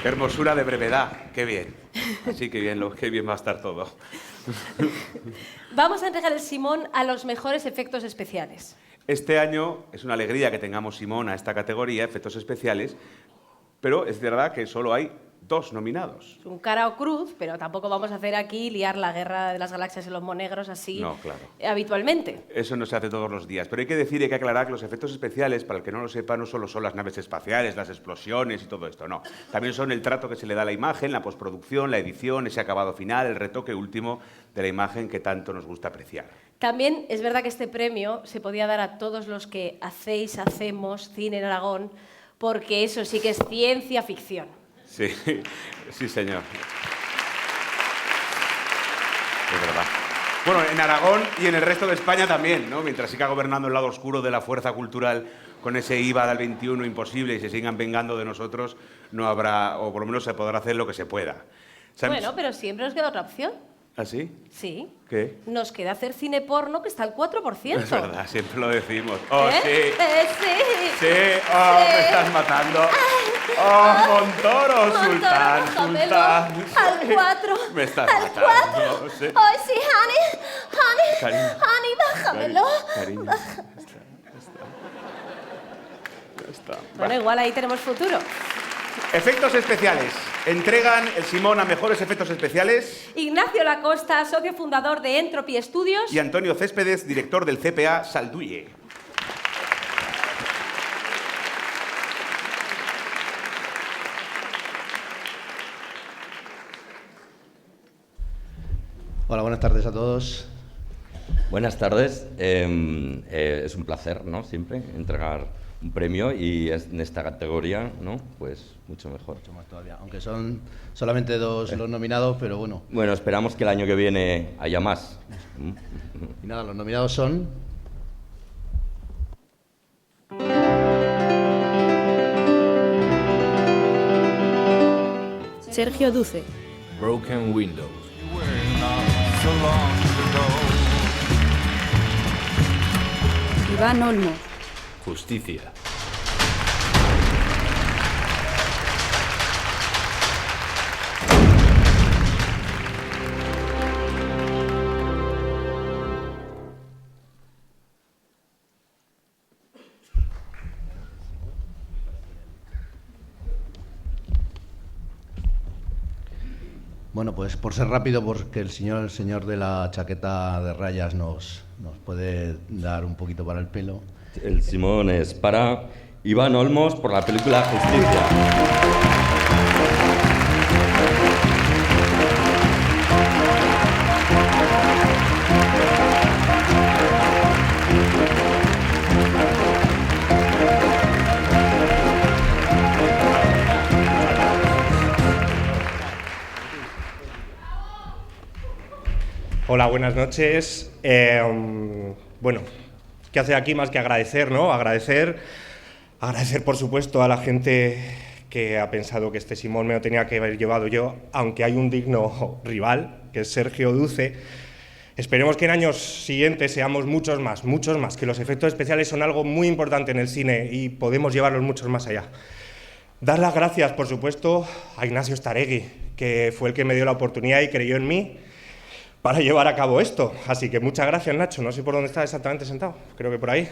Qué hermosura de brevedad, qué bien. Así que bien, qué bien va a estar todo. Vamos a entregar el Simón a los mejores efectos especiales. Este año es una alegría que tengamos Simón a esta categoría, efectos especiales, pero es verdad que solo hay 2 nominados. Es un cara o cruz, pero tampoco vamos a hacer aquí liar la guerra de las galaxias en los monegros así No, claro. Habitualmente. Eso no se hace todos los días, pero hay que decir y hay que aclarar que los efectos especiales, para el que no lo sepa, no solo son las naves espaciales, las explosiones y todo esto, no. También son el trato que se le da a la imagen, la postproducción, la edición, ese acabado final, el retoque último de la imagen que tanto nos gusta apreciar. También es verdad que este premio se podía dar a todos los que hacemos cine en Aragón, porque eso sí que es ciencia ficción. Sí, sí, señor. Es verdad. Bueno, en Aragón y en el resto de España también, ¿no? Mientras siga gobernando el lado oscuro de la fuerza cultural con ese IVA del 21 imposible y se sigan vengando de nosotros, no habrá, o por lo menos se podrá hacer lo que se pueda. ¿Sabes? Bueno, pero siempre nos queda otra opción. ¿Ah, sí? Sí. ¿Qué? Nos queda hacer cine porno, que está al 4%. Es verdad, siempre lo decimos. ¡Oh, sí! Sí. ¡Sí! ¡Oh, Sí. me estás matando! ¡Oh, Montoro, Montoro, Sultán, bájamelo. Sultán! Al 4. Me estás al matando. 4. Sí. ¡Ay, sí, honey! Cariño. Honey, bájamelo. Cariño. Ya está. Bueno, igual ahí tenemos futuro. Efectos especiales. Entregan el Simón a mejores efectos especiales. Ignacio Lacosta, socio fundador de Entropy Studios. Y Antonio Céspedes, director del CPA Salduye. Hola, buenas tardes a todos. Buenas tardes. Es un placer, ¿no? Siempre entregar un premio y en esta categoría, ¿no? Pues mucho mejor. Mucho más todavía, aunque son solamente 2 los nominados, pero bueno. Bueno, esperamos que el año que viene haya más. Y nada, los nominados son... Sergio Duce. Broken Windows. Iván Olmo. Justicia. Bueno, pues por ser rápido, porque el señor de la chaqueta de rayas nos puede dar un poquito para el pelo. El Simón es para Iván Olmos por la película Justicia. Hola, buenas noches. Bueno, ¿qué hace aquí más que agradecer, no? Agradecer, por supuesto, a la gente que ha pensado que este Simón me lo tenía que haber llevado yo, aunque hay un digno rival, que es Sergio Duce. Esperemos que en años siguientes seamos muchos más, que los efectos especiales son algo muy importante en el cine y podemos llevarlos muchos más allá. Dar las gracias, por supuesto, a Ignacio Staregui, que fue el que me dio la oportunidad y creyó en mí para llevar a cabo esto. Así que muchas gracias, Nacho. No sé por dónde está exactamente sentado, creo que por ahí.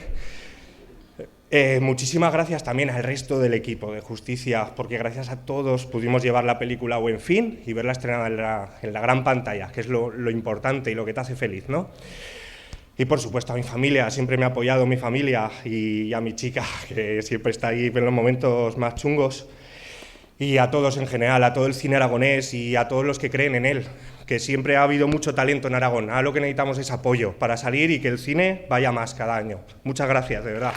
Muchísimas gracias también al resto del equipo de Justicia, porque gracias a todos pudimos llevar la película a buen fin y verla estrenada en la gran pantalla, que es lo importante y lo que te hace feliz, ¿no? Y por supuesto a mi familia, siempre me ha apoyado mi familia, y a mi chica, que siempre está ahí en los momentos más chungos. Y a todos en general, a todo el cine aragonés y a todos los que creen en él, que siempre ha habido mucho talento en Aragón. Ahora lo que necesitamos es apoyo para salir y que el cine vaya más cada año. Muchas gracias, de verdad.